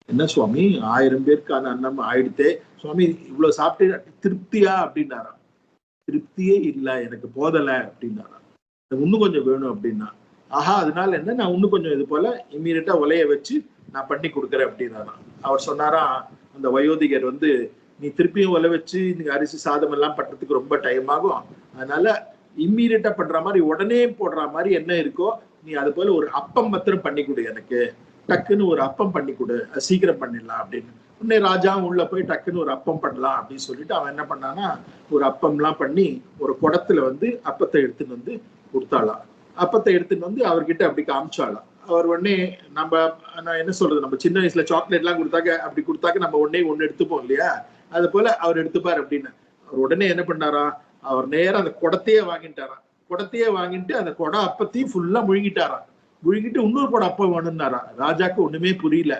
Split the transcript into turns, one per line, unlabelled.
என்ன சுவாமி 1000 பேருக்கான அன்னம் ஆயிடுத்தே சுவாமி, இவ்வளவு சாப்பிட்டு திருப்தியா அப்படின்னாராம். திருப்தியே இல்ல, எனக்கு போதல அப்படின்னாராம். இன்னும் கொஞ்சம் வேணும் அப்படின்னா. ஆஹா, அதனால என்ன, நான் இன்னும் கொஞ்சம் இது போல இம்மீடியட்டா உலைய வச்சு நான் பண்ணி கொடுக்குறேன் அப்படின்னாராம். அவர் சொன்னாராம், அந்த வயோதிகர் வந்து, நீ திருப்பியும் உலை வச்சு நீங்க அரிசி சாதம் எல்லாம் பண்றதுக்கு ரொம்ப டைம் ஆகும். அதனால இம்மீடியட்டா பண்ற மாதிரி, உடனே போடுற மாதிரி என்ன இருக்கோ நீ அது போல ஒரு அப்பம் மாத்திரம் பண்ணி கொடு எனக்கு. டக்குன்னு ஒரு அப்பம் பண்ணி கொடு, சீக்கிரம் பண்ணிடலாம் அப்படின்னு. உடனே ராஜா உள்ள போய் டக்குன்னு ஒரு அப்பம் பண்ணலாம் அப்படின்னு சொல்லிட்டு அவன் என்ன பண்ணானா, ஒரு அப்பம்லாம் பண்ணி ஒரு குடத்துல வந்து அப்பத்தை எடுத்துட்டு வந்து கொடுத்தாளாம். அப்பத்தை எடுத்துட்டு வந்து அவர்கிட்ட அப்படி காமிச்சாளாம். அவர் உடனே நம்ம, நான் என்ன சொல்றது, நம்ம சின்ன வயசுல சாக்லேட் எல்லாம் கொடுத்தாக்க அப்படி கொடுத்தாக்க நம்ம உடனே ஒண்ணு எடுத்துப்போம் இல்லையா, அது போல அவர் எடுத்துப்பார் அப்படின்னு. அவர் உடனே என்ன பண்ணாரா, அவர் நேரம் அந்த குடத்தையே வாங்கிட்டாராம். குடத்தையே வாங்கிட்டு அந்த குடம் அப்பத்தையும் ஃபுல்லா முழுங்கிட்டாராம். முழுங்கிட்டு இன்னொரு குடம் அப்பம் வேணும்னாரா. ராஜாக்கு ஒண்ணுமே புரியல.